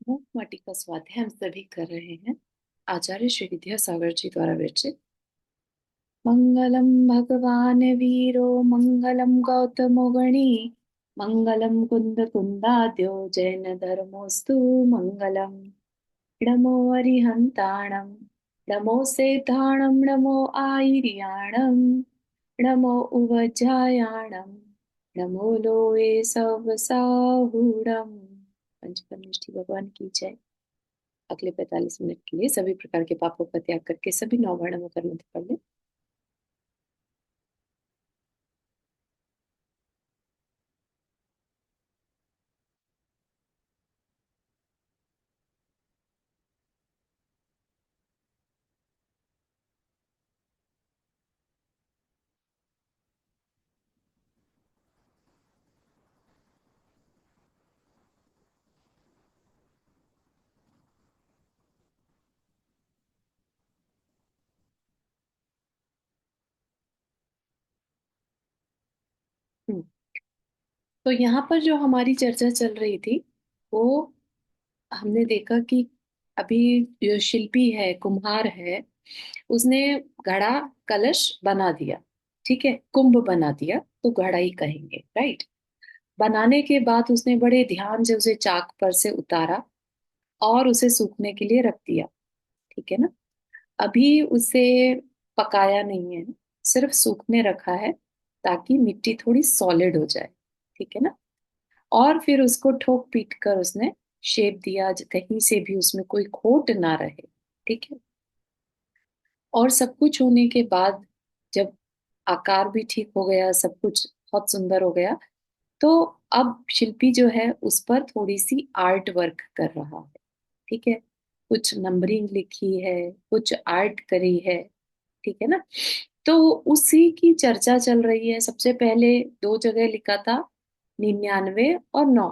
मूक माटी का स्वाध्याय हम सभी कर रहे हैं। आचार्य श्री विद्यासागर जी द्वारा विरचित। मंगलम भगवान वीरो मंगलम गौतमो गणी मंगलम कुंद कुंदाद्यो जैन धर्मोस्तु मंगलम। नमो अरिहंताणम नमो सेताणम नमो आयर्याणम नमो उवजायाणम नमो लोए सवसाहुणम। पंचपरमेष्ठी भगवान की जय। अगले 45 मिनट के लिए सभी प्रकार के पापों का त्याग करके सभी 9 वर्णों में कर मंत्र पढ़ लें। हम्म, तो यहाँ पर जो हमारी चर्चा चल रही थी वो हमने देखा कि अभी जो शिल्पी है, कुम्हार है, उसने घड़ा कलश बना दिया। ठीक है, कुंभ बना दिया तो घड़ा ही कहेंगे, राइट। बनाने के बाद उसने बड़े ध्यान से उसे चाक पर से उतारा और उसे सूखने के लिए रख दिया। ठीक है ना। अभी उसे पकाया नहीं है, सिर्फ सूखने रखा है ताकि मिट्टी थोड़ी सॉलिड हो जाए। ठीक है ना। और फिर उसको ठोक पीट कर उसने शेप दिया, कहीं से भी उसमें कोई खोट ना रहे। ठीक है। और सब कुछ होने के बाद जब आकार भी ठीक हो गया, सब कुछ बहुत सुंदर हो गया, तो अब शिल्पी जो है उस पर थोड़ी सी आर्ट वर्क कर रहा है। ठीक है। कुछ नंबरिंग लिखी है, कुछ आर्ट करी है। ठीक है ना। तो उसी की चर्चा चल रही है। सबसे पहले 2 जगह लिखा था, 99 और 9।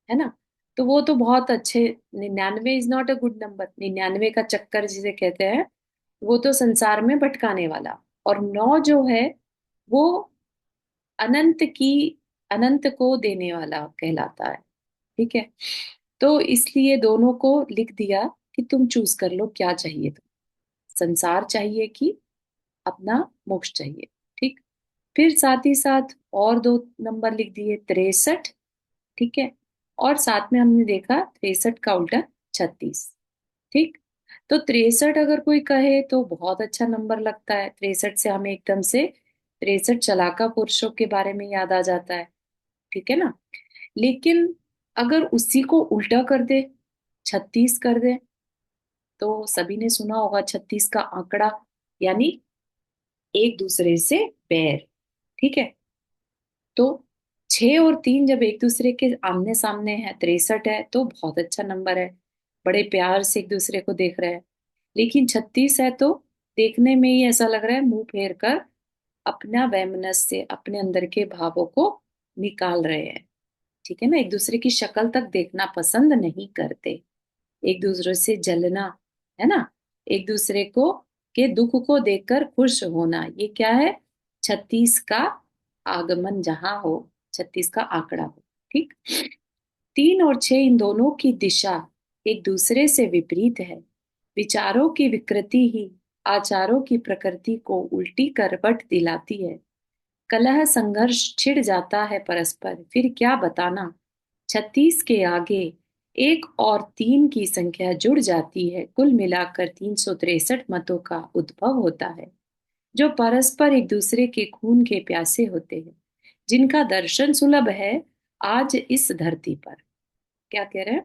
है ना। तो वो तो बहुत अच्छे। 99 is not a good number. 99 का चक्कर जिसे कहते हैं, वो तो संसार में भटकाने वाला। और 9 जो है वो अनंत की, अनंत को देने वाला कहलाता है। ठीक है। तो इसलिए दोनों को लिख दिया कि तुम चूज कर लो क्या चाहिए। तुम संसार चाहिए कि अपना मोक्ष चाहिए। ठीक। फिर साथ ही साथ और 2 नंबर लिख दिए, 63। ठीक है। और साथ में हमने देखा 63 का उल्टा 36। ठीक। तो 63 अगर कोई कहे तो बहुत अच्छा नंबर लगता है। 63 से हमें एकदम से 63 चलाका पुरुषों के बारे में याद आ जाता है। ठीक है ना। लेकिन अगर उसी को उल्टा कर दे, 36 कर दे, तो सभी ने सुना होगा 36 का आंकड़ा, यानी एक दूसरे से बैर। ठीक है। तो 6 और 3 जब एक दूसरे के आमने सामने है, 63 है, तो बहुत अच्छा नंबर है। बड़े प्यार से एक दूसरे को देख रहे हैं। लेकिन 36 है तो देखने में ही ऐसा लग रहा है मुंह फेर कर अपना वैमनस्य, अपने अंदर के भावों को निकाल रहे हैं। ठीक है ना। एक दूसरे की शक्ल तक देखना पसंद नहीं करते, एक दूसरे से जलना, है ना, एक दूसरे को के दुख को देखकर खुश होना, ये क्या है? 36 का आगमन जहां हो, 36 का आंकड़ा हो। ठीक। 3 और 6 इन दोनों की दिशा एक दूसरे से विपरीत है। विचारों की विकृति ही आचारों की प्रकृति को उल्टी करवट दिलाती है। कलह संघर्ष छिड़ जाता है परस्पर, फिर क्या बताना। 36 के आगे 1 और 3 की संख्या जुड़ जाती है, कुल मिलाकर 363 मतों का उद्भव होता है, जो परस्पर एक दूसरे के खून के प्यासे होते हैं, जिनका दर्शन सुलभ है आज इस धरती पर। क्या कह रहे हैं?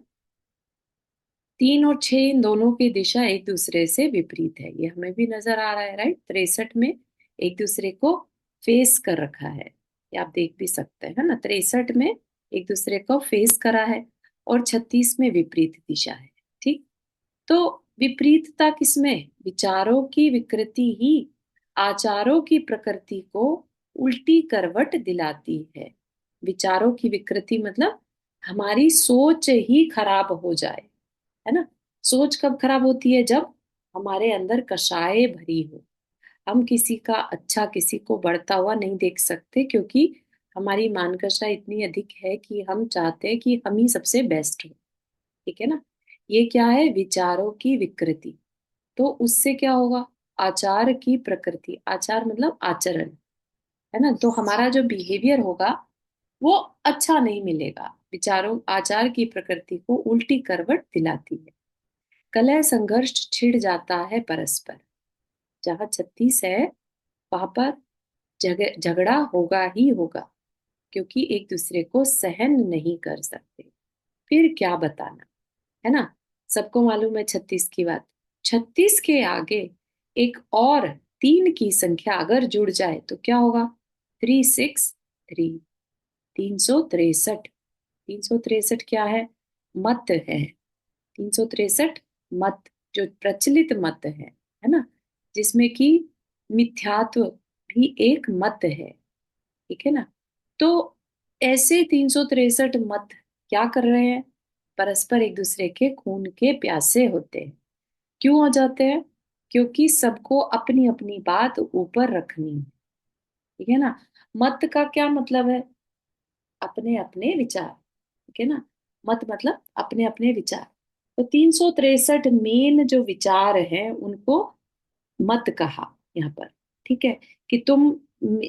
3 और 6 इन दोनों की दिशा एक दूसरे से विपरीत है, ये हमें भी नजर आ रहा है, राइट। 63 में एक दूसरे को फेस कर रखा है, ये आप देख भी सकते हैं, है ना। 63 में एक दूसरे को फेस करा है और 36 में विपरीत दिशा है। ठीक। तो विपरीतता किसमें? विचारों की विकृति ही आचारों की प्रकृति को उल्टी करवट दिलाती है। विचारों की विकृति मतलब हमारी सोच ही खराब हो जाए, है ना। सोच कब खराब होती है? जब हमारे अंदर कषाय भरी हो। हम किसी का अच्छा, किसी को बढ़ता हुआ नहीं देख सकते, क्योंकि हमारी मान कषा इतनी अधिक है कि हम चाहते हैं कि हम ही सबसे बेस्ट हो। ठीक है ना। ये क्या है? विचारों की विकृति। तो उससे क्या होगा? आचार की प्रकृति। आचार मतलब आचरण, है ना? तो हमारा जो बिहेवियर होगा वो अच्छा नहीं मिलेगा। विचारों आचार की प्रकृति को उल्टी करवट दिलाती है। कलह संघर्ष छिड़ जाता है परस्पर। जहां 36 है वहां पर झगड़ा होगा ही होगा, क्योंकि एक दूसरे को सहन नहीं कर सकते। फिर क्या बताना, है ना? सबको मालूम है 36 की बात। 36 के आगे एक और 3 की संख्या अगर जुड़ जाए तो क्या होगा? 363। 363। 363 क्या है? मत है। 363 मत, जो प्रचलित मत है ना? जिसमें कि मिथ्यात्व भी एक मत है। ठीक है ना? तो ऐसे 363 मत क्या कर रहे हैं? परस्पर एक दूसरे के खून के प्यासे होते हैं। क्यों हो जाते हैं? क्योंकि सबको अपनी अपनी बात ऊपर रखनी है। ठीक है ना? मत का क्या मतलब है? अपने अपने विचार। ठीक है ना? मत मतलब अपने अपने विचार। तो 363 मेन जो विचार हैं उनको मत कहा यहाँ पर। ठीक है? कि तुम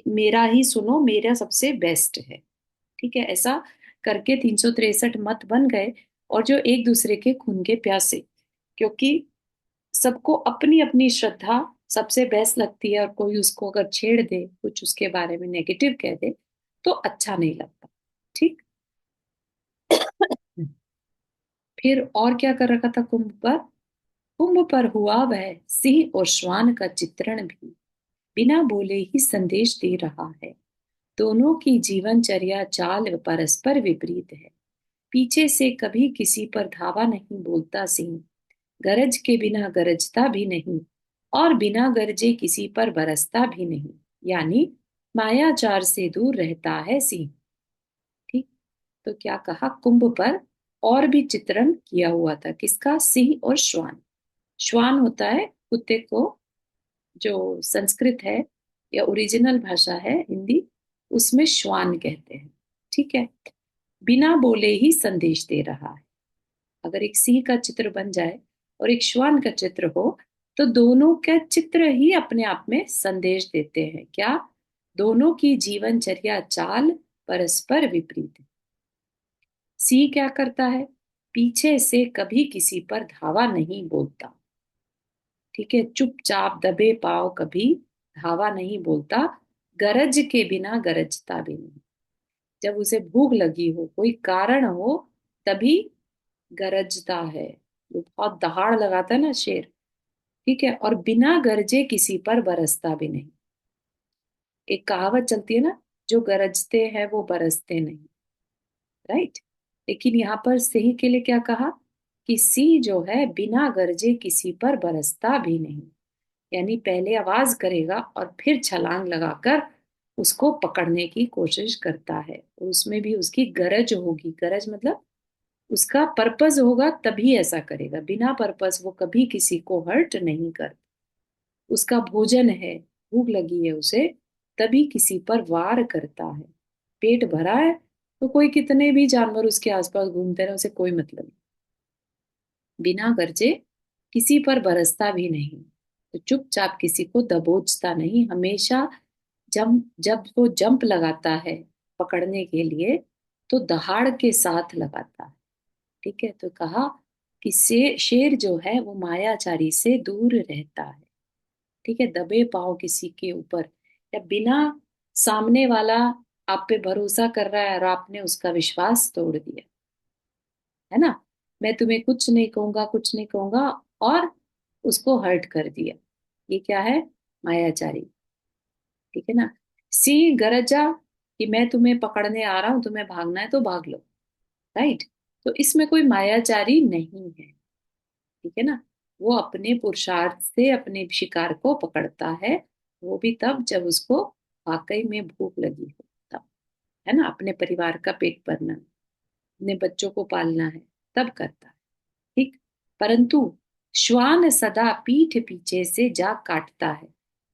मेरा ही सुनो, मेरा सबसे बेस्ट है। ठीक है? ऐसा करके 363 मत बन गए। और जो एक दूसरे के खून के प्यासे, क्योंकि सबको अपनी अपनी श्रद्धा सबसे बेस्ट लगती है, और कोई उसको अगर छेड़ दे, कुछ उसके बारे में नेगेटिव कह दे, तो अच्छा नहीं लगता। ठीक। फिर और क्या कर रखा था कुंभ पर? कुंभ पर हुआ वह सिंह और श्वान का चित्रण भी बिना बोले ही संदेश दे रहा है। दोनों की जीवनचर्या चाल परस्पर विपरीत है। पीछे से कभी किसी पर धावा नहीं बोलता सिंह, गरज के बिना गरजता भी नहीं, और बिना गरजे किसी पर बरसता भी नहीं। यानी मायाचार से दूर रहता है सिंह। ठीक। तो क्या कहा? कुंभ पर और भी चित्रण किया हुआ था। किसका? सिंह और श्वान। श्वान होता है कुत्ते को, जो संस्कृत है या ओरिजिनल भाषा है हिंदी, उसमें श्वान कहते हैं। ठीक है? बिना बोले ही संदेश दे रहा है। अगर एक सिंह का चित्र बन जाए और एक श्वान का चित्र हो, तो दोनों का चित्र ही अपने आप में संदेश देते हैं। क्या? दोनों की जीवनचर्या चाल परस्पर विपरीत है। सिंह क्या करता है? पीछे से कभी किसी पर धावा नहीं बोलता। ठीक है? चुपचाप दबे पाव कभी धावा नहीं बोलता। गरज के बिना गरजता भी नहीं। जब उसे भूख लगी हो, कोई कारण हो, तभी गरजता है। वो बहुत दहाड़ लगाता है ना शेर। ठीक है? और बिना गरजे किसी पर बरसता भी नहीं। एक कहावत चलती है ना, जो गरजते हैं वो बरसते नहीं। राइट? लेकिन यहाँ पर सिंह के लिए क्या कहा? कि सिंह जो है बिना गरजे किसी पर बरसता भी नहीं। यानी पहले आवाज करेगा और फिर छलांग लगाकर उसको पकड़ने की कोशिश करता है। और उसमें भी उसकी गरज होगी। गरज मतलब उसका पर्पस होगा, तभी ऐसा करेगा। बिना पर्पस वो कभी किसी को हर्ट नहीं करता। उसका भोजन है, भूख लगी है उसे, तभी किसी पर वार करता है। पेट भरा है तो कोई कितने भी जानवर उसके आसपास घूमते रहे, उसे कोई मतलब नहीं। बिना गरजे किसी पर बरसता भी नहीं। तो चुपचाप किसी को दबोचता नहीं। हमेशा जब जब वो जंप लगाता है पकड़ने के लिए, तो दहाड़ के साथ लगाता है। ठीक है? तो कहा कि शेर जो है वो मायाचारी से दूर रहता है। ठीक है? दबे पांव किसी के ऊपर, या बिना सामने वाला आप पे भरोसा कर रहा है और आपने उसका विश्वास तोड़ दिया, है ना? मैं तुम्हें कुछ नहीं कहूंगा, कुछ नहीं कहूंगा, और उसको हर्ट कर दिया। ये क्या है? मायाचारी। ठीक है ना? सी गरजा कि मैं तुम्हें पकड़ने आ रहा हूं, तुम्हें भागना है तो भाग लो। राइट? तो इसमें कोई मायाचारी नहीं है। ठीक है ना? वो अपने पुरुषार्थ से अपने शिकार को पकड़ता है। वो भी तब जब उसको वाकई में भूख लगी हो, तब। है ना? अपने परिवार का पेट भरना, अपने बच्चों को पालना है, तब करता है। ठीक। परंतु श्वान सदा पीठ पीछे से जा काटता है,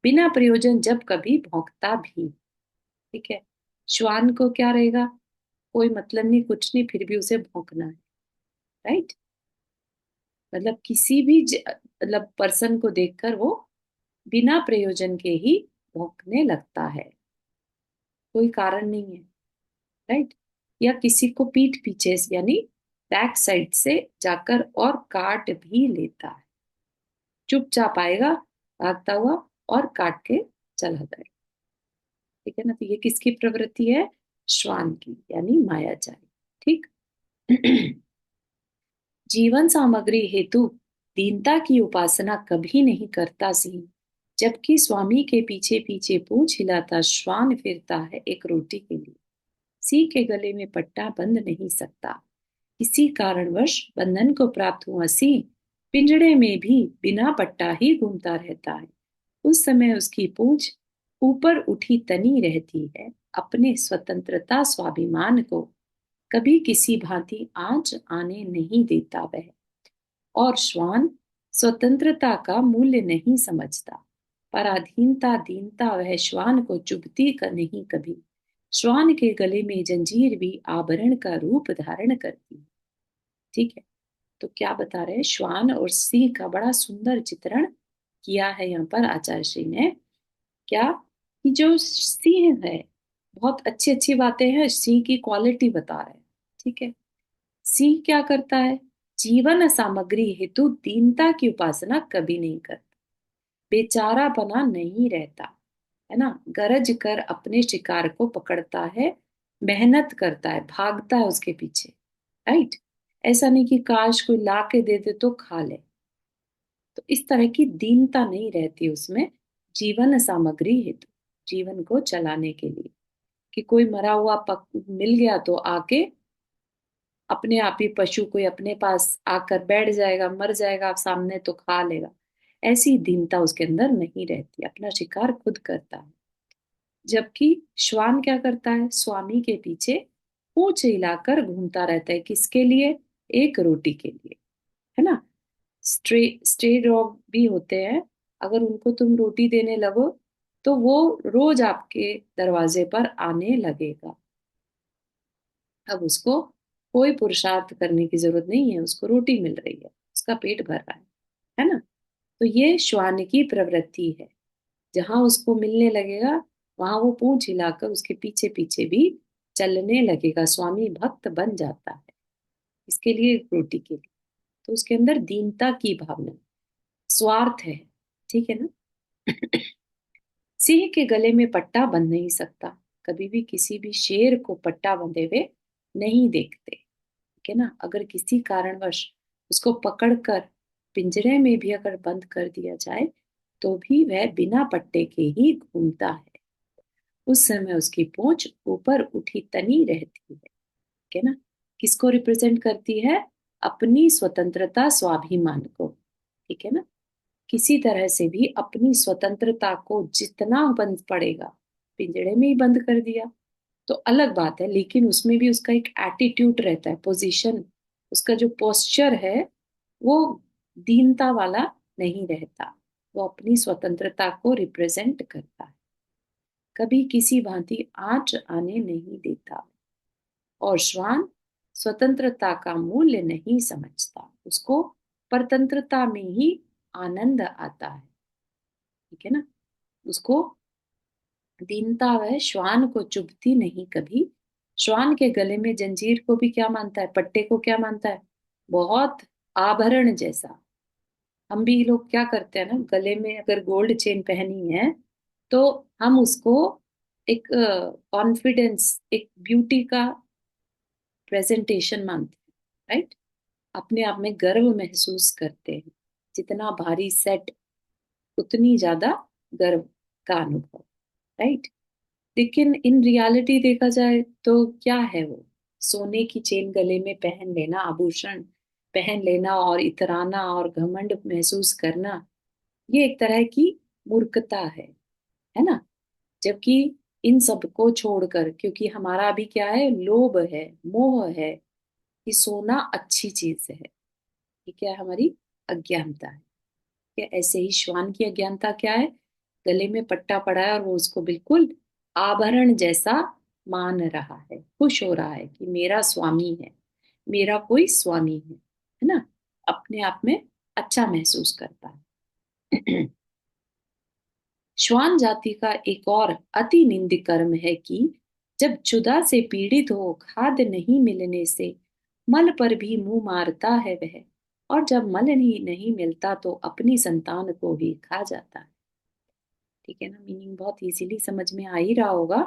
बिना प्रयोजन जब कभी भौंकता भी। ठीक है? श्वान को क्या रहेगा? कोई मतलब नहीं, कुछ नहीं, फिर भी उसे भौंकना है। राइट? मतलब किसी भी मतलब पर्सन को देखकर वो बिना प्रयोजन के ही भौंकने लगता है, कोई कारण नहीं है, राइट। या किसी को पीठ पीछे से, यानी बैक साइड से जाकर और काट भी लेता है, चुपचाप आएगा भागता हुआ और काट के चला जाएगा। ठीक है ना, तो ये किसकी प्रवृत्ति है? श्वान की, यानी मायाजाली। ठीक। जीवन सामग्री हेतु दीनता की उपासना कभी नहीं करता सिंह, जबकि स्वामी के पीछे पीछे पूंछ हिलाता श्वान फिरता है एक रोटी के लिए। सिंह के गले में पट्टा बंध नहीं सकता, किसी कारणवश बंधन को प्राप्त हुआ सिंह पिंजड़े में भी बिना पट्टा ही घूमता रहता है। उस समय उसकी पूंछ ऊपर उठी तनी रहती है, अपने स्वतंत्रता स्वाभिमान को कभी किसी भांति आंच आने नहीं देता वह। और श्वान स्वतंत्रता का मूल्य नहीं समझता, पराधीनता दीनता वह श्वान को चुभती का नहीं कभी। श्वान के गले में जंजीर भी आभरण का रूप धारण करती है। ठीक है, तो क्या बता रहे हैं, श्वान और सिंह का बड़ा सुंदर चित्रण किया है यहाँ पर आचार्य श्री ने। क्या कि जो सिंह है, बहुत अच्छी अच्छी बातें हैं सिंह की क्वालिटी बता रहे हैं। ठीक है, सिंह क्या करता है? जीवन सामग्री हेतु दीनता की उपासना कभी नहीं करता, बेचारापना नहीं रहता, है ना। गरज कर अपने शिकार को पकड़ता है, मेहनत करता है, भागता है उसके पीछे, राइट। ऐसा नहीं कि काश कोई ला के दे दे तो खा ले, तो इस तरह की दीनता नहीं रहती उसमें। जीवन सामग्री हेतु, जीवन को चलाने के लिए, कि कोई मरा हुआ मिल गया तो आके अपने आप ही पशु कोई अपने पास आकर बैठ जाएगा, मर जाएगा आप सामने तो खा लेगा, ऐसी दीनता उसके अंदर नहीं रहती, अपना शिकार खुद करता है। जबकि श्वान क्या करता है? स्वामी के पीछे पूंछ हिलाकर घूमता रहता है, किसके लिए? एक रोटी के लिए, है ना। स्ट्रे स्ट्रे डॉग भी होते हैं, अगर उनको तुम रोटी देने लगो तो वो रोज आपके दरवाजे पर आने लगेगा। अब उसको कोई पुरुषार्थ करने की जरूरत नहीं है, उसको रोटी मिल रही है, उसका पेट भर रहा है ना। तो ये श्वान की प्रवृत्ति है, जहां उसको मिलने लगेगा वहां वो पूंछ हिलाकर उसके पीछे पीछे भी चलने लगेगा, स्वामी भक्त बन जाता है इसके लिए, रोटी के लिए। तो उसके अंदर दीनता की भावना, स्वार्थ है। ठीक है ना। सिंह के गले में पट्टा बंध नहीं सकता, कभी भी किसी भी शेर को पट्टा बंधे हुए नहीं देखते। ठीक है ना, अगर किसी कारणवश उसको पकड़कर पिंजरे में भी अगर बंद कर दिया जाए तो भी वह बिना पट्टे के ही घूमता है। उस समय उसकी पूंछ ऊपर उठी तनी रहती है। ठीक है ना, किसको रिप्रेजेंट करती है? अपनी स्वतंत्रता स्वाभिमान को। ठीक है ना, किसी तरह से भी अपनी स्वतंत्रता को जितना बंद पड़ेगा, पिंजड़े में ही बंद कर दिया तो अलग बात है, लेकिन उसमें भी उसका एक एटीट्यूड रहता है, पोजीशन, उसका जो पोस्चर है वो दीनता वाला नहीं रहता, वो अपनी स्वतंत्रता को रिप्रेजेंट करता है, कभी किसी भांति आंच आने नहीं देता। और श्वान स्वतंत्रता का मूल्य नहीं समझता, उसको परतंत्रता में ही आनंद आता है। ठीक है ना, उसको दीनता वह श्वान को चुभती नहीं कभी। श्वान के गले में जंजीर को भी क्या मानता है? पट्टे को क्या मानता है? बहुत आभरण जैसा। हम भी लोग क्या करते हैं ना, गले में अगर गोल्ड चेन पहनी है तो हम उसको एक कॉन्फिडेंस, एक ब्यूटी का प्रेजेंटेशन मानते हैं, राइट। अपने आप में गर्व महसूस करते हैं, जितना भारी सेट उतनी ज्यादा गर्व का अनुभव, राइट। लेकिन इन रियलिटी देखा जाए तो क्या है वो? सोने की चेन गले में पहन लेना, आभूषण पहन लेना और इतराना और घमंड महसूस करना, ये एक तरह की मूर्खता है ना। जबकि इन सब को छोड़कर, क्योंकि हमारा अभी क्या है, लोभ है, मोह है कि सोना अच्छी चीज है, ये क्या है? हमारी अज्ञानता है। क्या ऐसे ही श्वान की अज्ञानता क्या है? गले में पट्टा पड़ा है और वो उसको बिल्कुल आभरण जैसा मान रहा है, खुश हो रहा है कि मेरा स्वामी है, मेरा कोई स्वामी है ना। अपने आप में अच्छा महसूस करता है। श्वान जाति का एक और अति निंद कर्म है कि जब क्षुधा से पीड़ित हो खाद्य नहीं मिलने से मल पर भी मुंह मारता है वह, और जब मल नहीं मिलता तो अपनी संतान को भी खा जाता है। ठीक है ना, मीनिंग बहुत इजीली समझ में आ ही रहा होगा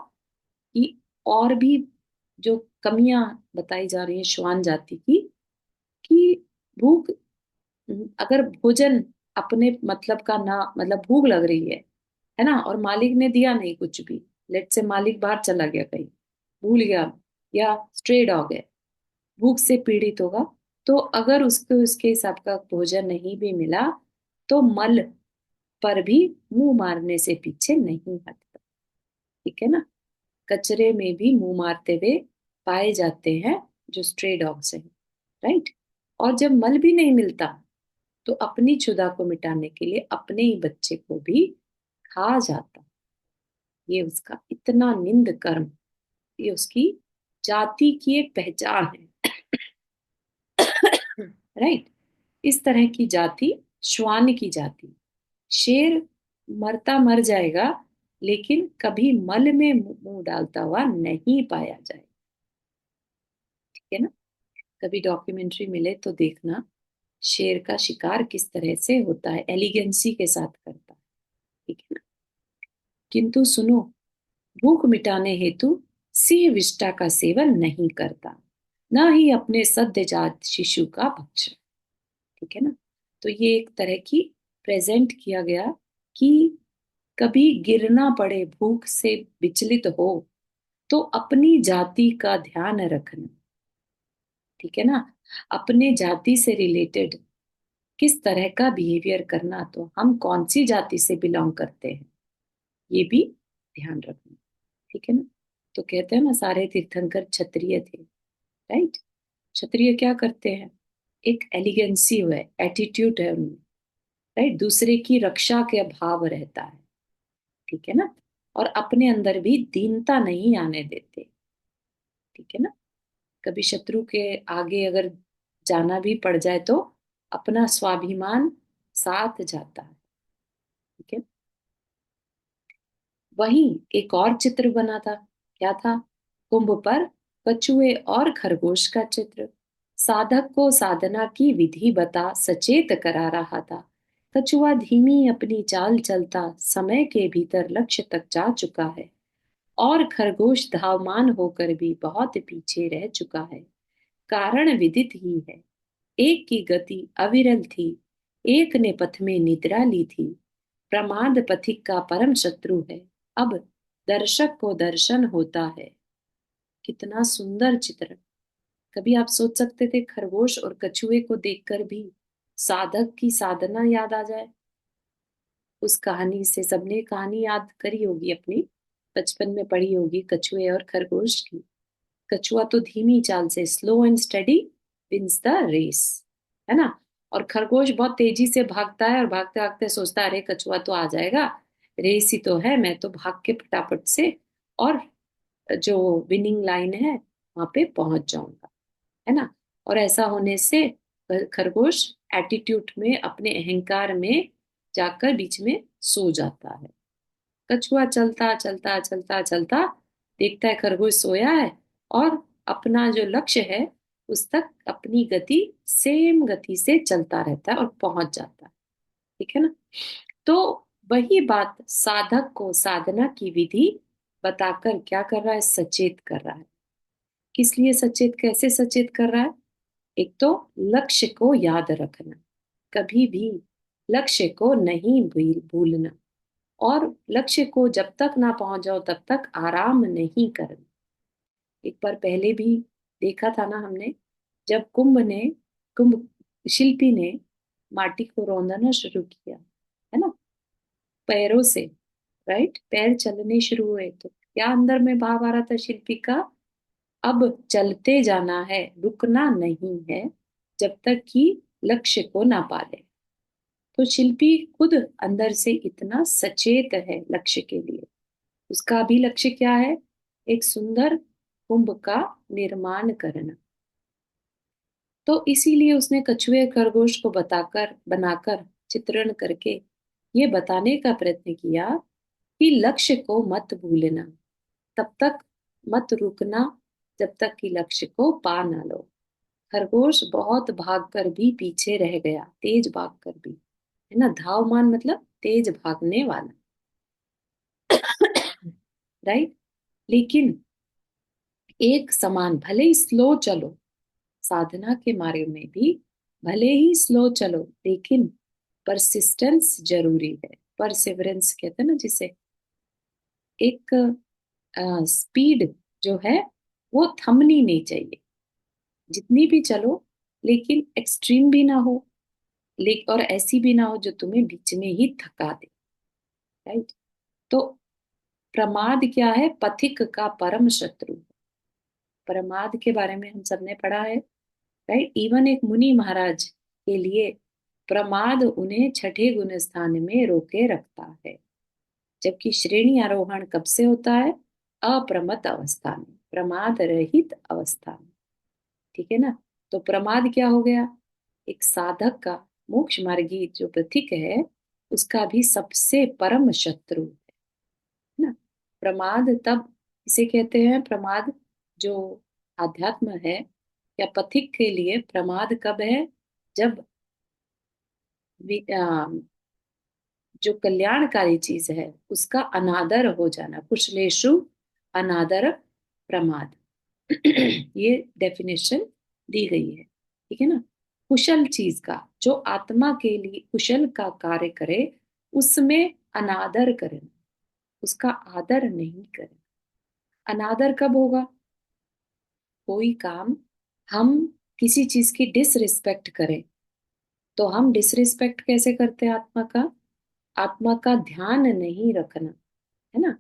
कि और भी जो कमियां बताई जा रही है श्वान जाति की, कि भूख, अगर भोजन अपने मतलब का ना, मतलब भूख लग रही है ना, और मालिक ने दिया नहीं कुछ भी, लेट से मालिक बाहर चला गया कहीं, भूल गया, या स्ट्रे डॉग है, भूख से पीड़ित होगा, तो अगर उसको उसके हिसाब का भोजन नहीं भी मिला तो मल पर भी मुंह मारने से पीछे नहीं हटता। ठीक है ना, कचरे में भी मुंह मारते हुए पाए जाते हैं जो स्ट्रे डॉग्स हैं, राइट। और जब मल भी नहीं मिलता तो अपनी क्षुधा को मिटाने के लिए अपने ही बच्चे को भी खा जाता। ये उसका इतना निंद कर्म, ये उसकी जाति की एक पहचान है। राइट। इस तरह की जाति श्वान की जाति। शेर मरता मर जाएगा लेकिन कभी मल में मुंह डालता हुआ नहीं पाया जाए। ठीक है ना, कभी डॉक्यूमेंट्री मिले तो देखना, शेर का शिकार किस तरह से होता है, एलिगेंसी के साथ करता है। ठीक है ना, किंतु सुनो, भूख मिटाने हेतु सिंह विष्टा का सेवन नहीं करता, न ही अपने सद्यजात शिशु का भक्षण। ठीक है ना, तो ये एक तरह की प्रेजेंट किया गया कि कभी गिरना पड़े, भूख से विचलित हो तो अपनी जाति का ध्यान रखना। ठीक है ना, अपने जाति से रिलेटेड किस तरह का बिहेवियर करना, तो हम कौन सी जाति से बिलोंग करते हैं ये भी ध्यान रखना। ठीक है ना, तो कहते हैं ना सारे तीर्थंकर क्षत्रिय थे, राइट। क्षत्रिय क्या करते हैं, एक एलिगेंसी है, एटीट्यूड है उनमें, राइट, दूसरे की रक्षा के भाव रहता है। ठीक है ना, और अपने अंदर भी दीनता नहीं आने देते। ठीक है ना, कभी शत्रु के आगे अगर जाना भी पड़ जाए तो अपना स्वाभिमान साथ जाता है। ठीक है, वहीं एक और चित्र बना था, क्या था, कुंभ पर कछुए और खरगोश का चित्र। साधक को साधना की विधि बता सचेत करा रहा था। कछुआ धीमी अपनी चाल चलता समय के भीतर लक्ष्य तक जा चुका है, और खरगोश धावमान होकर भी बहुत पीछे रह चुका है। कारण विदित ही है, एक की गति अविरल थी, एक ने पथ में निद्रा ली थी। प्रमाद पथिक का परम शत्रु है, अब दर्शक को दर्शन होता है। कितना सुंदर चित्र। कभी आप सोच सकते थे खरगोश और कछुए को देखकर भी साधक की साधना याद आ जाए। उस कहानी से सबने कहानी याद करी होगी अपनी, बचपन में पढ़ी होगी कछुए और खरगोश की। कछुआ तो धीमी चाल से, slow and steady wins the race, है ना, और खरगोश बहुत तेजी से भागता है और भागते भागते सोचता है अरे कछुआ तो आ जाएगा, रेस ही तो है, मैं तो भाग के फटाफट से और जो विनिंग लाइन है वहां पे पहुंच जाऊंगा, है ना। और ऐसा होने से खरगोश एटीट्यूड में, अपने अहंकार में जाकर बीच में सो जाता है। कछुआ चलता चलता चलता चलता देखता है खरगोश सोया है, और अपना जो लक्ष्य है उस तक अपनी गति, सेम गति से चलता रहता है और पहुंच जाता है। ठीक है ना, तो वही बात साधक को साधना की विधि बताकर क्या कर रहा है, सचेत कर रहा है। किस लिए सचेत, कैसे सचेत कर रहा है, एक तो लक्ष्य को याद रखना, कभी भी लक्ष्य को नहीं भूलना, और लक्ष्य को जब तक ना पहुंच जाओ तब तक आराम नहीं करना। एक बार पहले भी देखा था ना हमने, जब कुंभ शिल्पी ने माटी को रौंदना शुरू किया, है ना, पैरों से, राइट, पैर चलने शुरू हुए तो क्या अंदर में भाव आ रहा था शिल्पी का, अब चलते जाना है, रुकना नहीं है जब तक कि लक्ष्य को ना पाले। तो शिल्पी खुद अंदर से इतना सचेत है लक्ष्य के लिए। उसका भी लक्ष्य क्या है, एक सुंदर कुंभ का निर्माण करना। तो इसीलिए उसने कछुए खरगोश को बताकर बनाकर चित्रण करके ये बताने का प्रयत्न किया कि लक्ष्य को मत भूलना, तब तक मत रुकना जब तक कि लक्ष्य को पा ना लो। खरगोश बहुत भागकर भी पीछे रह गया, तेज भागकर भी, है ना, धावमान मतलब तेज भागने वाला। राइट। लेकिन एक समान, भले ही स्लो चलो, साधना के मार्ग में भी भले ही स्लो चलो, लेकिन परसिस्टेंस जरूरी है। परसिवरेंस कहते हैं ना जिसे, एक स्पीड जो है वो थमनी नहीं चाहिए, जितनी भी चलो, लेकिन एक्सट्रीम भी ना हो, लेकिन और ऐसी भी ना हो जो तुम्हें बीच में ही थका दे। राइट। तो प्रमाद क्या है? पथिक का परम शत्रु। प्रमाद के बारे में हम सबने पढ़ा है। राइट। इवन एक मुनि महाराज के लिए प्रमाद उन्हें छठे गुण स्थान में रोके रखता है। जबकि श्रेणी आरोहण कब से होता है? अप्रमत्त अवस्था में, प्रमाद रहित अवस्था में। ठीक है ना। तो प्रमाद क्या हो गया? एक साधक का, मोक्ष मार्गी जो प्रतीक है, उसका भी सबसे परम शत्रु है ना। प्रमाद तब इसे कहते हैं, प्रमाद जो आध्यात्म है या पथिक के लिए प्रमाद कब है? जब जो कल्याणकारी चीज है उसका अनादर हो जाना। कुशलेषु अनादर प्रमाद। ये डेफिनेशन दी गई है। ठीक है ना। कुशल चीज का, जो आत्मा के लिए कुशल का कार्य करे, उसमें अनादर करना, उसका आदर नहीं करना। अनादर कब होगा? कोई काम हम किसी चीज की डिसरिस्पेक्ट करें, तो हम डिसरिस्पेक्ट कैसे करते हैं आत्मा का? आत्मा का ध्यान नहीं रखना, है ना।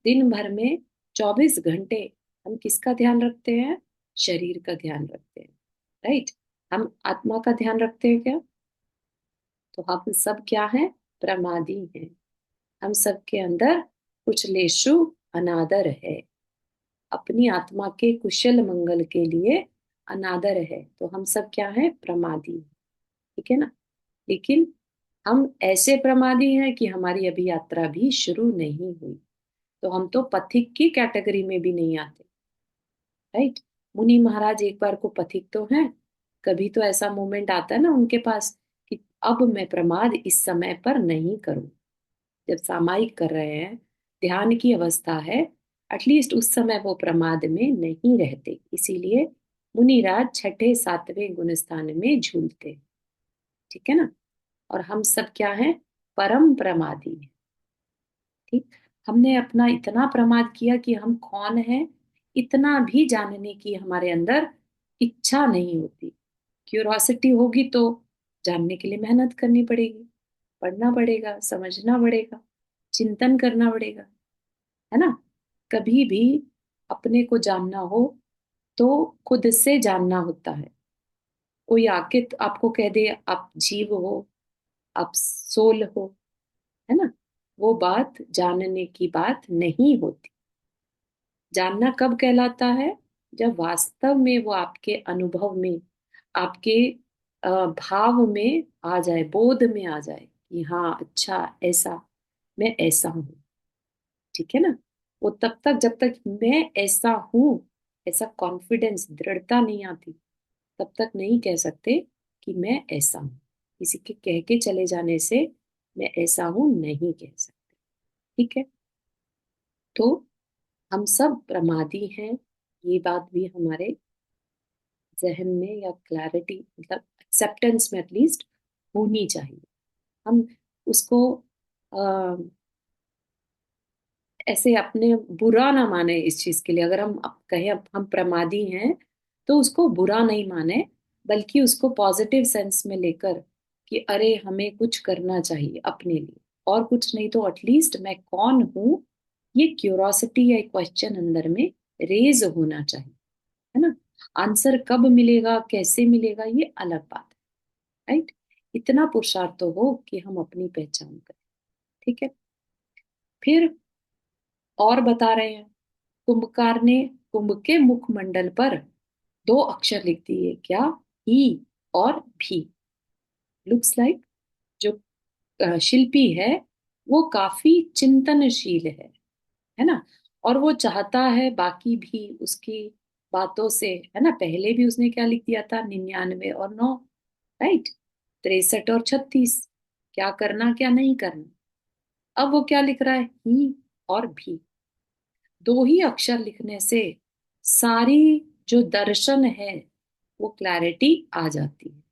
दिन भर में 24 घंटे हम किसका ध्यान रखते हैं? शरीर का ध्यान रखते हैं। राइट। हम आत्मा का ध्यान रखते हैं क्या? तो हम सब क्या हैं? प्रमादी हैं। हम सब के अंदर कुछ लेशु अनादर है, अपनी आत्मा के कुशल मंगल के लिए अनादर है। तो हम सब क्या है? प्रमादी। ठीक है ना। लेकिन हम ऐसे प्रमादी हैं कि हमारी अभी यात्रा भी शुरू नहीं हुई, तो हम तो पथिक की कैटेगरी में भी नहीं आते। राइट। मुनि महाराज एक बार को पथिक तो हैं, कभी तो ऐसा मोमेंट आता है ना उनके पास कि अब मैं प्रमाद इस समय पर नहीं करूं। जब सामायिक कर रहे हैं, ध्यान की अवस्था है, एटलीस्ट उस समय वो प्रमाद में नहीं रहते। इसीलिए मुनिराज छठे सातवें गुण स्थान में झूलते हैं। ठीक है ना। और हम सब क्या हैं? परम प्रमादी हैं। ठीक। हमने अपना इतना प्रमाद किया कि हम कौन हैं इतना भी जानने की हमारे अंदर इच्छा नहीं होती। क्यूरोसिटी होगी तो जानने के लिए मेहनत करनी पड़ेगी, पढ़ना पड़ेगा, समझना पड़ेगा, चिंतन करना पड़ेगा, है ना। कभी भी अपने को जानना हो तो खुद से जानना होता है। कोई आके तो आपको कह दे आप जीव हो, आप सोल हो, है ना, वो बात जानने की बात नहीं होती। जानना कब कहलाता है? जब वास्तव में वो आपके अनुभव में, आपके भाव में आ जाए, बोध में आ जाए कि हाँ अच्छा ऐसा, मैं ऐसा हूं। ठीक है ना। वो तब तक, जब तक मैं ऐसा हूं, ऐसा कॉन्फिडेंस, दृढ़ता नहीं आती, तब तक नहीं कह सकते कि मैं ऐसा हूं। किसी के कह के चले जाने से मैं ऐसा हूं नहीं कह सकते। ठीक है। तो हम सब प्रमादी हैं, ये बात भी हमारे जहन में या क्लैरिटी मतलब एक्सेप्टेंस में एटलीस्ट होनी चाहिए। हम उसको अ, ऐसे अपने बुरा ना माने इस चीज के लिए। अगर हम कहें अब हम प्रमादी हैं, तो उसको बुरा नहीं माने, बल्कि उसको पॉजिटिव सेंस में लेकर कि अरे हमें कुछ करना चाहिए अपने लिए, और कुछ नहीं तो एटलीस्ट मैं कौन हूं, ये क्यूरोसिटी या क्वेश्चन अंदर में रेज होना चाहिए, है ना। आंसर कब मिलेगा, कैसे मिलेगा, ये अलग बात है। राइट। इतना पुरुषार्थ तो हो कि हम अपनी पहचान करें। ठीक है। फिर और बता रहे हैं, कुंभकार ने कुंभ के मुखमंडल पर 2 अक्षर लिख दिए। क्या? ही और भी। लुक्स लाइक जो शिल्पी है वो काफी चिंतनशील है ना। और वो चाहता है बाकी भी उसकी बातों से, है ना। पहले भी उसने क्या लिख दिया था, 99 और 9, राइट, 63 और 36, क्या करना क्या नहीं करना। अब वो क्या लिख रहा है, ही और भी। दो ही अक्षर लिखने से सारी जो दर्शन है वो क्लैरिटी आ जाती है,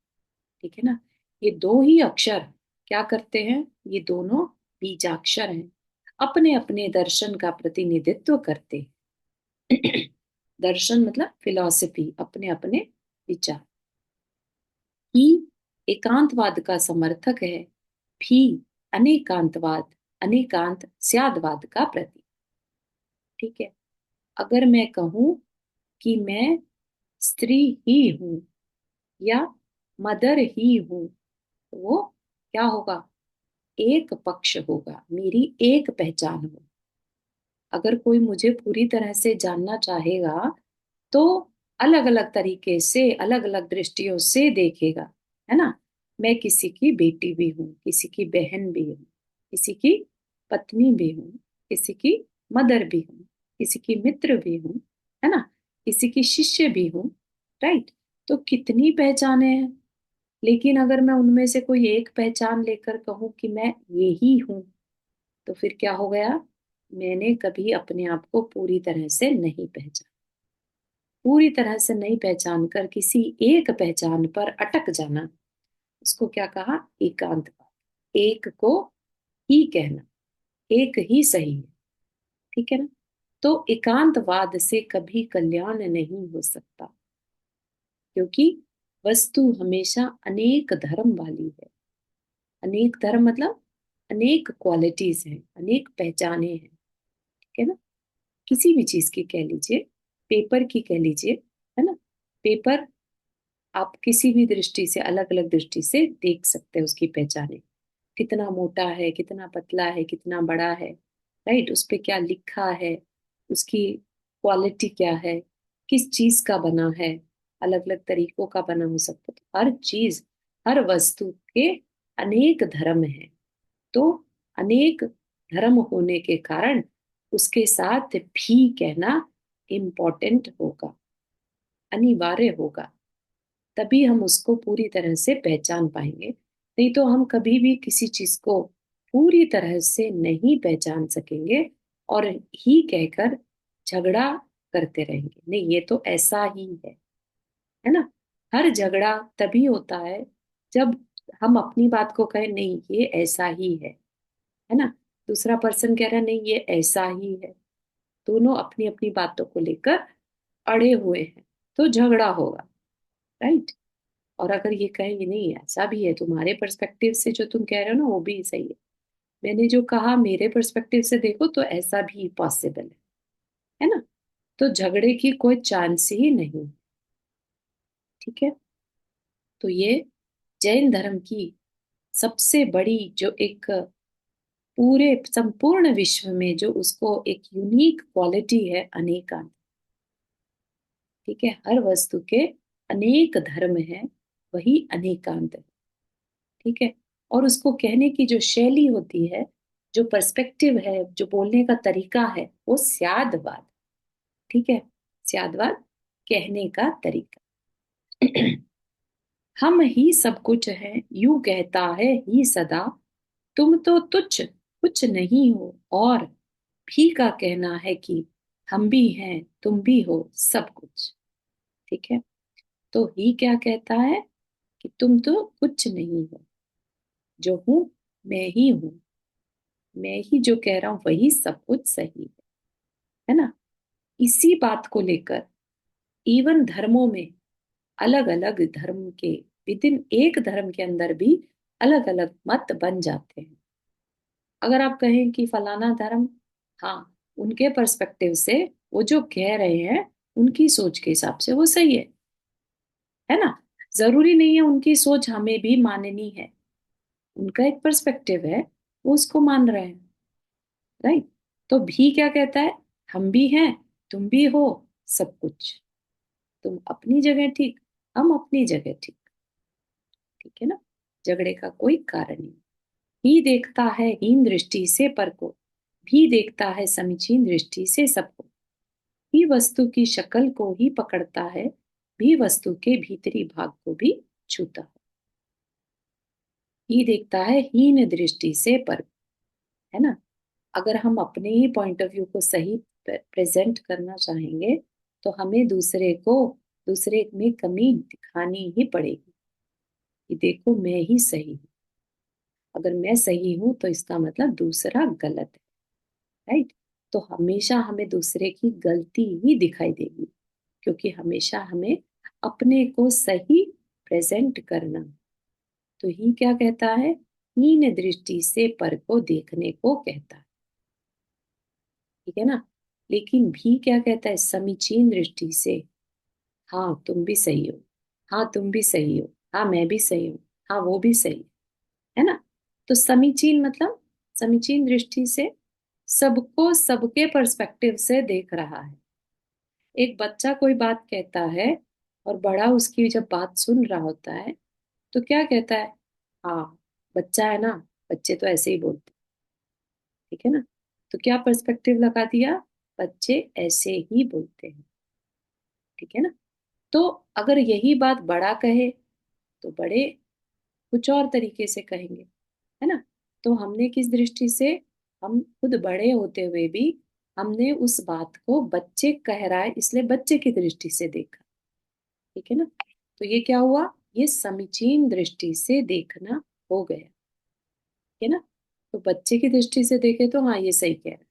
ठीक है ना। ये दो ही अक्षर क्या करते हैं, ये दोनों बीजाक्षर हैं, अपने अपने दर्शन का प्रतिनिधित्व करते हैं। दर्शन मतलब फिलॉसफी, अपने अपने विचार। ही एकांतवाद का समर्थक है, भी अनेकांतवाद, अनेकांत स्यादवाद का प्रतीक, ठीक है। अगर मैं कहूं कि मैं स्त्री ही हूं या मदर ही हूं, तो वो क्या होगा, एक पक्ष होगा, मेरी एक पहचान होगी। अगर कोई मुझे पूरी तरह से जानना चाहेगा तो अलग अलग तरीके से, अलग अलग दृष्टियों से देखेगा, है ना। मैं किसी की बेटी भी हूँ, किसी की बहन भी हूँ, किसी की पत्नी भी हूँ, किसी की मदर भी हूँ, किसी की मित्र भी हूँ, है ना, किसी की शिष्य भी हूँ, राइट। तो कितनी पहचाने हैं, लेकिन अगर मैं उनमें से कोई एक पहचान लेकर कहूँ कि मैं ये ही हूँ, तो फिर क्या हो गया, मैंने कभी अपने आप को पूरी तरह से नहीं पहचाना। पूरी तरह से नहीं पहचान कर किसी एक पहचान पर अटक जाना, उसको क्या कहा, एकांतवाद। एक को ही कहना, एक ही सही है, ठीक है ना। तो एकांतवाद से कभी कल्याण नहीं हो सकता, क्योंकि वस्तु हमेशा अनेक धर्म वाली है। अनेक धर्म मतलब अनेक क्वालिटीज हैं, अनेक पहचाने हैं, ठीक है ना। किसी भी चीज की कह लीजिए, पेपर की कह लीजिए, है ना। पेपर आप किसी भी दृष्टि से, अलग अलग दृष्टि से देख सकते हैं उसकी पहचाने, कितना मोटा है, कितना पतला है, कितना बड़ा है, राइट, उस पे क्या लिखा है, उसकी क्वालिटी क्या है, किस चीज का बना है, अलग अलग तरीकों का बना हो सकता है। तो हर चीज, हर वस्तु के अनेक धर्म हैं। तो अनेक धर्म होने के कारण उसके साथ भी कहना इम्पोर्टेंट होगा, अनिवार्य होगा। तभी हम उसको पूरी तरह से पहचान पाएंगे, नहीं तो हम कभी भी किसी चीज को पूरी तरह से नहीं पहचान सकेंगे और ही कहकर झगड़ा करते रहेंगे, नहीं ये तो ऐसा ही है ना। हर झगड़ा तभी होता है जब हम अपनी बात को कहें नहीं ये ऐसा ही है ना। दूसरा पर्सन कह रहा है नहीं ये ऐसा ही है, दोनों अपनी अपनी बातों को लेकर अड़े हुए हैं, तो झगड़ा होगा, राइट। और अगर ये कहेंगे नहीं ऐसा भी है, तुम्हारे पर्सपेक्टिव से जो तुम कह रहे हो ना वो भी सही है, मैंने जो कहा मेरे पर्सपेक्टिव से देखो तो ऐसा भी पॉसिबल है ना। तो झगड़े की कोई चांस ही नहीं, ठीक है। तो ये जैन धर्म की सबसे बड़ी जो एक पूरे संपूर्ण विश्व में जो उसको एक यूनिक क्वालिटी है, अनेकांत, ठीक है। हर वस्तु के अनेक धर्म है, वही अनेकांत है, ठीक है। और उसको कहने की जो शैली होती है, जो पर्सपेक्टिव है, जो बोलने का तरीका है, वो स्यादवाद, ठीक है। स्यादवाद कहने का तरीका। हम ही सब कुछ है यूं कहता है ही सदा, तुम तो तुच्छ कुछ नहीं हो, और भी का कहना है कि हम भी हैं तुम भी हो सब कुछ, ठीक है। तो ही क्या कहता है कि तुम तो कुछ नहीं हो, जो हूं मैं ही हूं, मैं ही जो कह रहा हूं वही सब कुछ सही है ना। इसी बात को लेकर इवन धर्मों में अलग अलग धर्म के विद इन एक धर्म के अंदर भी अलग अलग मत बन जाते हैं। अगर आप कहें कि फलाना धर्म, हाँ, उनके पर्सपेक्टिव से वो जो कह रहे हैं उनकी सोच के हिसाब से वो सही है ना। जरूरी नहीं है उनकी सोच हमें भी माननी है, उनका एक पर्सपेक्टिव है, वो उसको मान रहे हैं, राइट। तो भी क्या कहता है, हम भी हैं तुम भी हो सब कुछ, तुम अपनी जगह ठीक, हम अपनी जगह ठीक। ठीक है ना। झगड़े का कोई कारण नहीं। ही देखता है हीन दृष्टि से पर को, भी देखता है समीचीन दृष्टि से सबको। ही वस्तु की शक्ल को ही पकड़ता है, भी वस्तु के भीतरी भाग को भी छूता है। ही देखता है हीन दृष्टि से पर, है ना। अगर हम अपने ही पॉइंट ऑफ व्यू को सही प्रेजेंट करना चाहेंगे तो हमें दूसरे में कमी दिखानी ही पड़ेगी कि देखो मैं ही सही हूँ। अगर मैं सही हूं तो इसका मतलब दूसरा गलत है, राइट। तो हमेशा हमें दूसरे की गलती ही दिखाई देगी, क्योंकि हमेशा हमें अपने को सही प्रेजेंट करना। तो ही क्या कहता है, हीन दृष्टि से पर को देखने को कहता है। ठीक है ना। लेकिन भी क्या कहता है, समीचीन दृष्टि से। हाँ तुम भी सही हो, हाँ तुम भी सही हो, हाँ मैं भी सही हूँ, हाँ वो भी सही है ना। तो समीचीन मतलब समीचीन दृष्टि से सबको सबके पर्सपेक्टिव से देख रहा है। एक बच्चा कोई बात कहता है और बड़ा उसकी जब बात सुन रहा होता है तो क्या कहता है, हाँ बच्चा है ना, बच्चे तो ऐसे ही बोलते। ठीक है ना। तो क्या पर्सपेक्टिव लगा दिया, बच्चे ऐसे ही बोलते हैं। ठीक है ना। तो अगर यही बात बड़ा कहे तो बड़े कुछ और तरीके से कहेंगे, है ना। तो हमने किस दृष्टि से, हम खुद बड़े होते हुए भी हमने उस बात को बच्चे कह रहा है इसलिए बच्चे की दृष्टि से देखा। ठीक है ना। तो ये क्या हुआ, ये समीचीन दृष्टि से देखना हो गया। ठीक है ना। तो बच्चे की दृष्टि से देखे तो हाँ ये सही कह रहा है,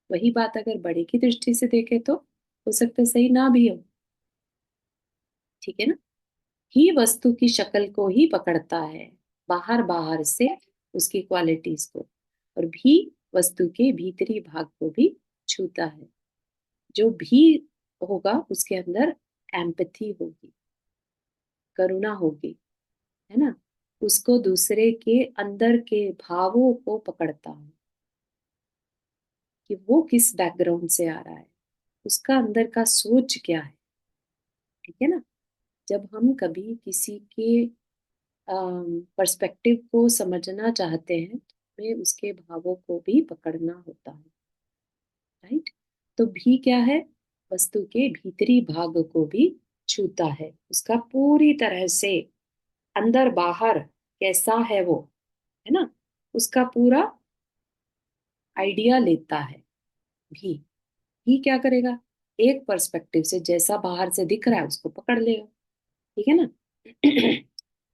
वही बात अगर बड़े की दृष्टि से देखे तो हो सकता है सही ना भी हो। ठीक है ना। ही वस्तु की शक्ल को ही पकड़ता है, बाहर बाहर से उसकी क्वालिटीज को, और भी वस्तु के भीतरी भाग को भी छूता है। जो भी होगा उसके अंदर एम्पथी होगी, करुणा होगी, है ना। उसको दूसरे के अंदर के भावों को पकड़ता है कि वो किस बैकग्राउंड से आ रहा है, उसका अंदर का सोच क्या है। ठीक है ना। जब हम कभी किसी के पर्सपेक्टिव को समझना चाहते हैं तो हमें उसके भावों को भी पकड़ना होता है, राइट। तो भी क्या है, वस्तु के भीतरी भाग को भी छूता है, उसका पूरी तरह से अंदर बाहर कैसा है वो, है ना, उसका पूरा आइडिया लेता है। भी क्या करेगा, एक पर्सपेक्टिव से जैसा बाहर से दिख रहा है उसको पकड़ लेगा। ठीक है ना।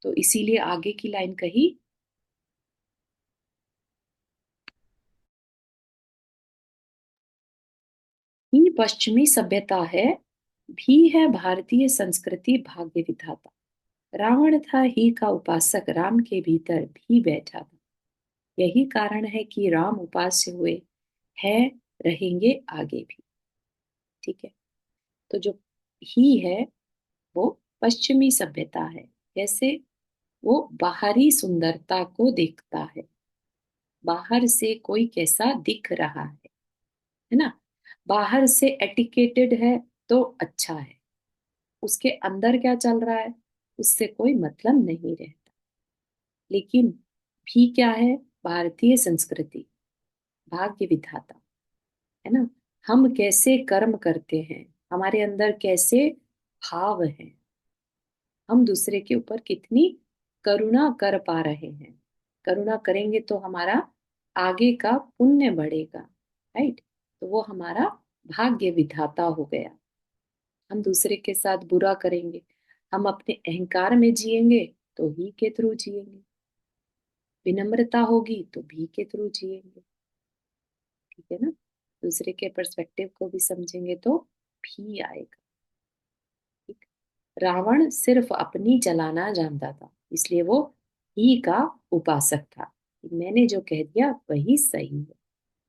तो इसीलिए आगे की लाइन कही, ही पश्चिमी सभ्यता है, भी है भारतीय संस्कृति भाग्य विधाता। रावण था ही का उपासक, राम के भीतर भी बैठा था। यही कारण है कि राम उपास्य हुए, है, रहेंगे आगे भी। ठीक है। तो जो ही है वो पश्चिमी सभ्यता है। कैसे, वो बाहरी सुंदरता को देखता है, बाहर से कोई कैसा दिख रहा है ना। बाहर से एटिकेटेड है तो अच्छा है, उसके अंदर क्या चल रहा है उससे कोई मतलब नहीं रहता। लेकिन भी क्या है, भारतीय संस्कृति भाग्य विधाता, है ना। हम कैसे कर्म करते हैं, हमारे अंदर कैसे भाव हैं, हम दूसरे के ऊपर कितनी करुणा कर पा रहे हैं। करुणा करेंगे तो हमारा आगे का पुण्य बढ़ेगा, राइट। तो वो हमारा भाग्य विधाता हो गया। हम दूसरे के साथ बुरा करेंगे, हम अपने अहंकार में जिएंगे तो ही के थ्रू जिएंगे, विनम्रता होगी तो भी के थ्रू जिएंगे। ठीक है ना। दूसरे के पर्सपेक्टिव को भी समझेंगे तो भी आएगा। ठीक। रावण सिर्फ अपनी चलाना जानता था, इसलिए वो ही का उपासक था। मैंने जो कह दिया वही सही है,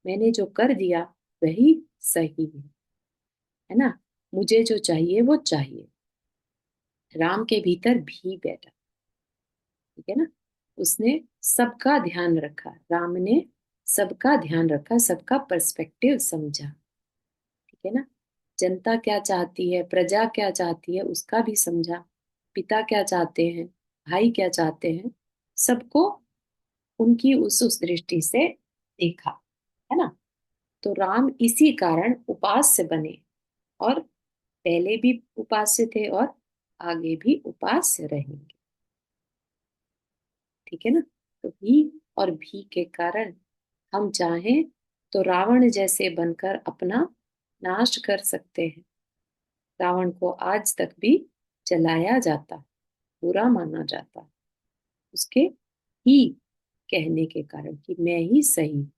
मैंने जो कर दिया वही सही है ना। मुझे जो चाहिए वो चाहिए। राम के भीतर भी बैठा। ठीक है ना। उसने सबका ध्यान रखा, राम ने सबका ध्यान रखा, सबका पर्सपेक्टिव समझा। ठीक है ना। जनता क्या चाहती है, प्रजा क्या चाहती है उसका भी समझा। पिता क्या चाहते हैं, भाई क्या चाहते हैं, सबको उनकी उस दृष्टि से देखा, है ना। तो राम इसी कारण उपास्य बने, और पहले भी उपास्य थे और आगे भी उपास्य रहेंगे। ठीक है ना। तो ही और भी के कारण हम चाहें तो रावण जैसे बनकर अपना नाश कर सकते हैं। रावण को आज तक भी जलाया जाता है, बुरा माना जाता है, उसके ही कहने के कारण कि मैं ही सही हूं,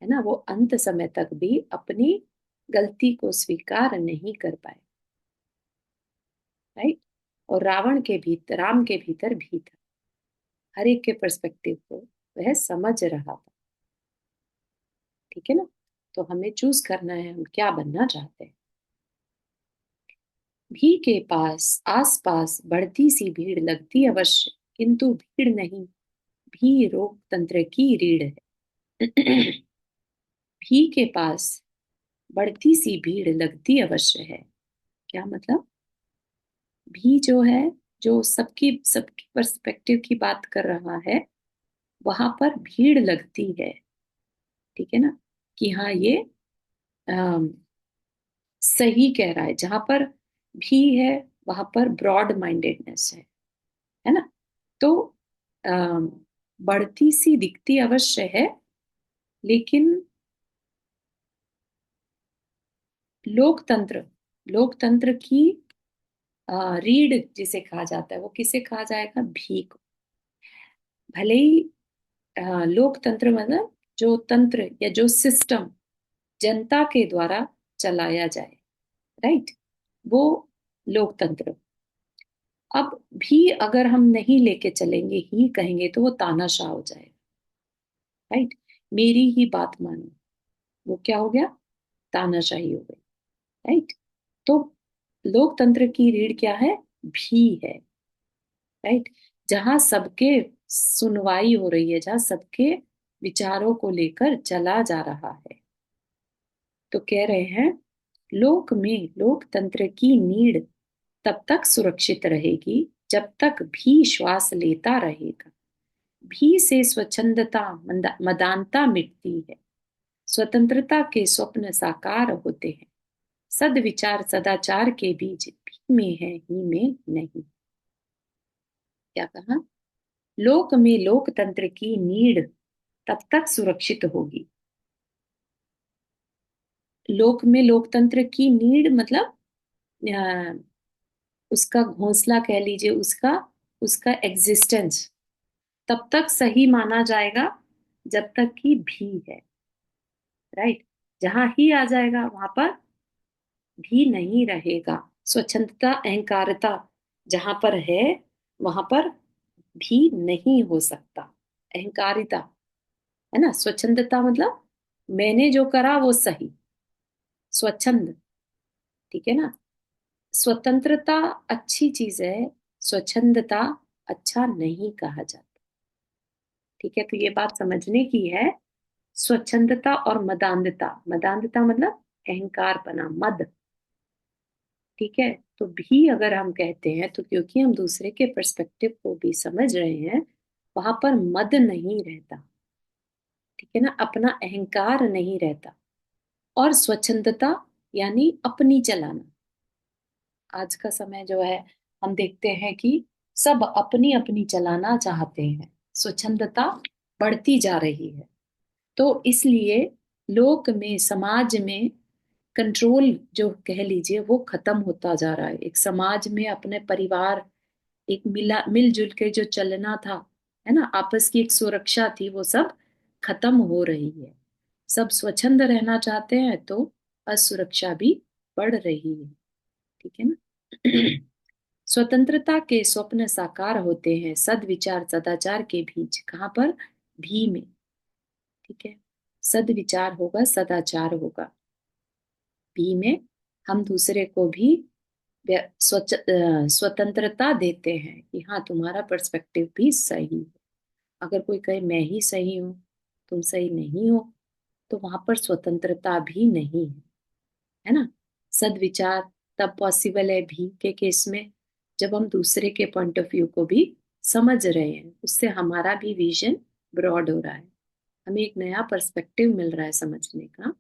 है ना। वो अंत समय तक भी अपनी गलती को स्वीकार नहीं कर पाए। राइट। और रावण के भीतर, राम के भीतर भी था, हर एक के पर्सपेक्टिव को वह समझ रहा था। ठीक है ना। तो हमें चूज करना है हम क्या बनना चाहते हैं। भी के पास आसपास बढ़ती सी भीड़ लगती अवश्य, किंतु भीड़ नहीं, भी लोकतंत्र की रीढ़ है। भी के पास बढ़ती सी भीड़ लगती अवश्य है, क्या मतलब। भी जो है, जो सबकी सबकी पर्सपेक्टिव की बात कर रहा है, वहां पर भीड़ लगती है। ठीक है ना। कि हाँ ये अम, सही कह रहा है। जहां पर भी है वहां पर ब्रॉड माइंडेडनेस है ना। तो अम, बढ़ती सी दिखती अवश्य है, लेकिन लोकतंत्र, लोकतंत्र की रीढ़ जिसे कहा जाता है, वो किसे कहा जाएगा, भी को। भले ही लोकतंत्र मतलब जो तंत्र या जो सिस्टम जनता के द्वारा चलाया जाए, राइट, वो लोकतंत्र। अब भी अगर हम नहीं लेके चलेंगे, ही कहेंगे, तो वो तानाशाह हो जाएगा। राइट। मेरी ही बात मानो, वो क्या हो गया, तानाशाही हो गई। राइट। तो लोकतंत्र की रीढ़ क्या है, भी है। राइट। जहां सबके सुनवाई हो रही है, जहां सबके विचारों को लेकर चला जा रहा है। तो कह रहे हैं, लोक में लोकतंत्र की नीड़ तब तक सुरक्षित रहेगी जब तक भी श्वास लेता रहेगा। भी से स्वच्छंदता मदानता मिटती है, स्वतंत्रता के स्वप्न साकार होते हैं। सदविचार सदाचार के बीच भी में है, ही में नहीं। क्या कहा, लोक में लोकतंत्र की नीड़ तब तक सुरक्षित होगी। लोक में लोकतंत्र की नीड़ मतलब अ, उसका घोंसला कह लीजिए, उसका उसका एग्जिस्टेंस तब तक सही माना जाएगा जब तक कि भी है। राइट। जहां ही आ जाएगा वहां पर भी नहीं रहेगा। स्वच्छंदता अहंकारता जहां पर है, वहां पर भी नहीं हो सकता। अहंकारिता, है ना। स्वच्छंदता मतलब मैंने जो करा वो सही, स्वच्छंद। ठीक है ना। स्वतंत्रता अच्छी चीज है, स्वच्छंदता अच्छा नहीं कहा जाता। ठीक है। तो ये बात समझने की है। स्वच्छंदता और मदान्धता, मदान्धता मतलब अहंकार बना, मद। ठीक है। तो भी अगर हम कहते हैं तो क्योंकि हम दूसरे के पर्सपेक्टिव को भी समझ रहे हैं, वहां पर मद नहीं रहता। ठीक है ना। अपना अहंकार नहीं रहता। और स्वच्छंदता यानी अपनी चलाना। आज का समय जो है, हम देखते हैं कि सब अपनी अपनी चलाना चाहते हैं, स्वच्छंदता बढ़ती जा रही है। तो इसलिए लोक में, समाज में कंट्रोल जो कह लीजिए, वो खत्म होता जा रहा है। एक समाज में अपने परिवार, एक मिलजुल के जो चलना था, है ना, आपस की एक सुरक्षा थी, वो सब खत्म हो रही है। सब स्वच्छंद रहना चाहते हैं, तो असुरक्षा भी बढ़ रही है। ठीक है ना। स्वतंत्रता के स्वप्न साकार होते हैं सदविचार सदाचार के बीच, कहाँ पर, भी में। ठीक है। सदविचार होगा, सदाचार होगा, भी में हम दूसरे को भी स्वतंत्रता देते हैं कि हाँ, तुम्हारा पर्सपेक्टिव भी सही है। अगर कोई कहे मैं ही सही हूँ, तुम सही नहीं हो, तो वहां पर स्वतंत्रता भी नहीं है ना। सदविचार तब पॉसिबल है भी के केस में, जब हम दूसरे के पॉइंट ऑफ व्यू को भी समझ रहे हैं, उससे हमारा भी विजन ब्रॉड हो रहा है, हमें एक नया पर्सपेक्टिव मिल रहा है समझने का,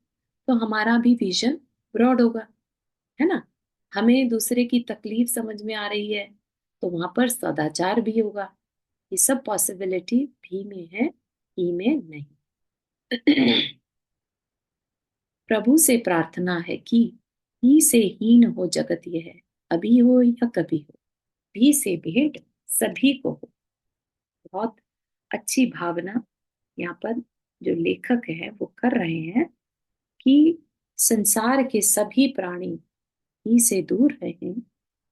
तो हमारा भी विजन ब्रॉड होगा, है ना। हमें दूसरे की तकलीफ समझ में आ रही है, तो वहां पर सदाचार भी होगा। ये सब पॉसिबिलिटी भी में है, ही में नहीं। प्रभु से प्रार्थना है कि ही से हीन हो जगत यह, अभी हो या कभी हो, भी से भेंट सभी को हो। बहुत अच्छी भावना यहाँ पर जो लेखक है वो कर रहे हैं कि संसार के सभी प्राणी ही से दूर रहें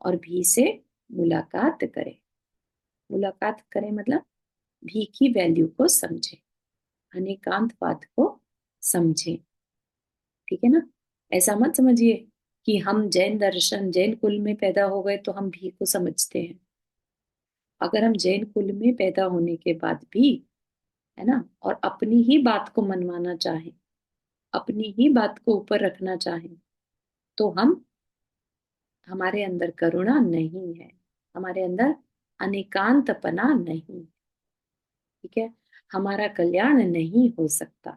और भी से मुलाकात करें। मुलाकात करें मतलब भी की वैल्यू को समझें, अनेकांतवाद को समझें। ठीक है ना। ऐसा मत समझिए कि हम जैन दर्शन जैन कुल में पैदा हो गए तो हम भी को समझते हैं। अगर हम जैन कुल में पैदा होने के बाद भी, है ना, और अपनी ही बात को मनवाना चाहें, अपनी ही बात को ऊपर रखना चाहें, तो हम, हमारे अंदर करुणा नहीं है, हमारे अंदर अनेकांतपना नहीं। ठीक है। हमारा कल्याण नहीं हो सकता,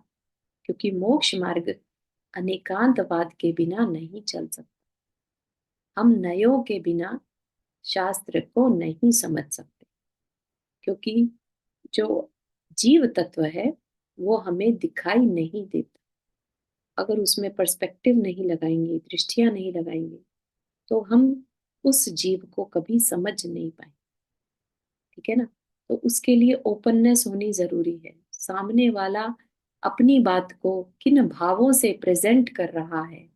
क्योंकि मोक्ष मार्ग अनेकांतवाद के बिना नहीं चल सकता। हम नयों के बिना शास्त्र को नहीं समझ सकते, क्योंकि जो जीव तत्व है वो हमें दिखाई नहीं देता। अगर उसमें पर्सपेक्टिव नहीं लगाएंगे, दृष्टियां नहीं लगाएंगे, तो हम उस जीव को कभी समझ नहीं पाएंगे। ठीक है ना। तो उसके लिए ओपननेस होनी जरूरी है। सामने वाला अपनी बात को किन भावों से प्रेजेंट कर रहा है,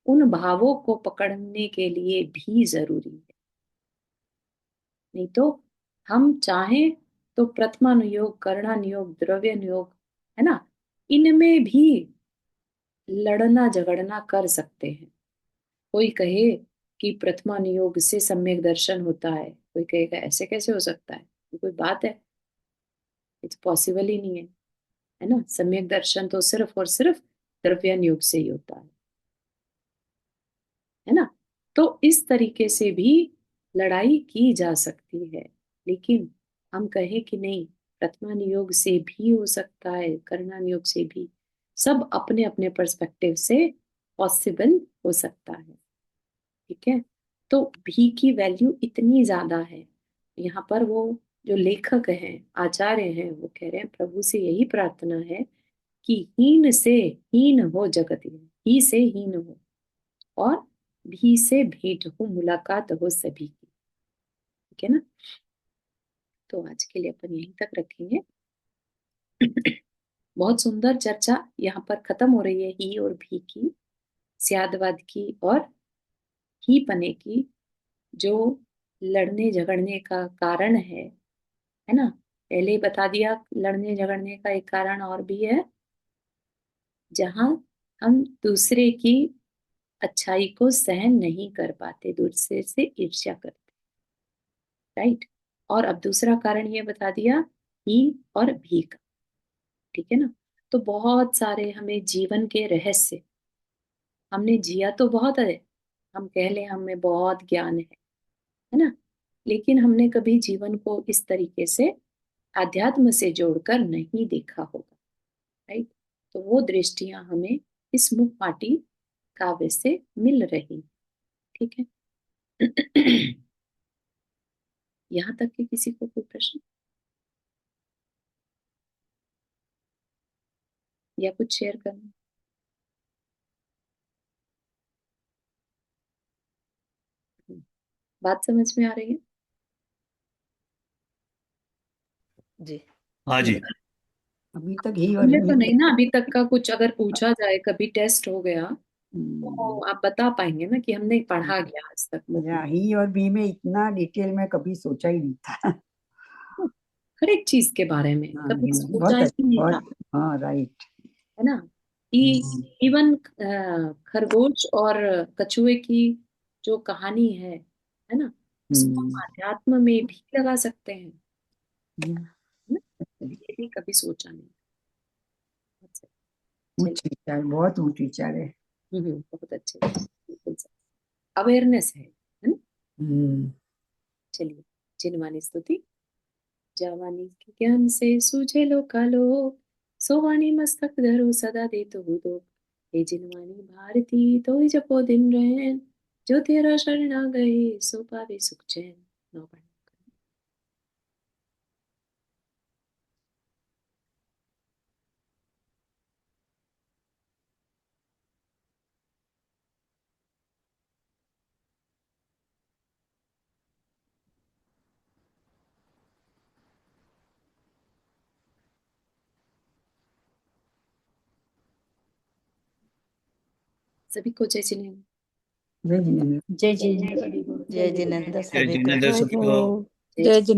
उन भावों को पकड़ने के लिए भी जरूरी है। नहीं तो हम चाहें तो प्रथमानुयोग, कर्णानुयोग, द्रव्यानुयोग, है ना, इनमें भी लड़ना झगड़ना कर सकते हैं। कोई कहे कि प्रथमानुयोग से सम्यक दर्शन होता है, कोई कहेगा ऐसे कैसे हो सकता है, ये कोई बात है, इट्स पॉसिबल ही नहीं है ना। सम्यक दर्शन तो सिर्फ और सिर्फ द्रव्यानुयोग से ही होता है ना। तो इस तरीके से भी लड़ाई की जा सकती है, लेकिन हम कहें कि नहीं, प्रथमानुयोग से भी हो सकता है, कर्णानुयोग से भी, सब अपने अपने पर्सपेक्टिव से पॉसिबल हो सकता है। ठीक है। तो भी की वैल्यू इतनी ज्यादा है। यहाँ पर वो जो लेखक हैं, आचार्य हैं, वो कह रहे हैं प्रभु से यही प्रार्थना है कि हीन से हीन हो जगत, ही से हीन हो और भी से भेंट हो, मुलाकात हो सभी की। ठीक है ना। तो आज के लिए अपन यहीं तक रखेंगे। बहुत सुंदर चर्चा यहाँ पर खत्म हो रही है, ही और भी की, स्यादवाद की और ही पने की, जो लड़ने झगड़ने का कारण है ना। पहले ही बता दिया, लड़ने झगड़ने का एक कारण और भी है, जहां हम दूसरे की अच्छाई को सहन नहीं कर पाते, दूसरे से ईर्ष्या करते। राइट। और अब दूसरा कारण ये बता दिया, ही और भी का। ठीक है ना। तो बहुत सारे हमें जीवन के रहस्य, हमने जिया तो बहुत है, हम कह लें हमें बहुत ज्ञान है ना, लेकिन हमने कभी जीवन को इस तरीके से आध्यात्म से जोड़कर नहीं देखा होगा। राइट। तो वो दृष्टियां हमें इस मुखपाटी काव्य से मिल रही। ठीक है। यहाँ तक कि किसी को कोई प्रश्न या कुछ शेयर करना? बात समझ में आ रही है? जी। हाँ जी। अभी तक ही और हमने भी तो के। नहीं ना अभी तक का कुछ, अगर पूछा जाए कभी टेस्ट हो गया तो हम्म, आप बता पाएंगे ना कि हमने पढ़ा क्या आज तक बुक या में। ही और भी में इतना डिटेल में कभी सोचा ही नहीं था। हर एक चीज के बारे में हाँ कभी जी, सोचा बहुत ही अच्छा, नहीं था, बहुत। हाँ, राइट। है ना। कि इवन खरगोश और कछुए की जो कहानी है ना, उसको हम आध्यात्म में भी लगा सकते हैं, है ना? ये भी कभी सोचा नहीं। अच्छा, चलिए। ऊंच विचार, बहुत ऊंच विचार है। बहुत अच्छे, बिल्कुल अवेयरनेस है ना। हम्म। चलिए, जिनवानी स्तुति। जवानी के ज्ञान से सूझे लो कालो, सोवानी मस्तक धरो सदा दे तो दो। हे जिनवानी भारती तो ही जपो दिन रैन, जो तेरा शरण आ गए सो पावे सुख चैन। नौ पढ़। सभी को जय जिनेन्द्र। जय जिनेन्द्र। जय जी। जय जिनेन्द्र। जय जिनेन्द्र जय सभी को। जिनेन्द्र सभी को। जय जय जिनेन्द्र।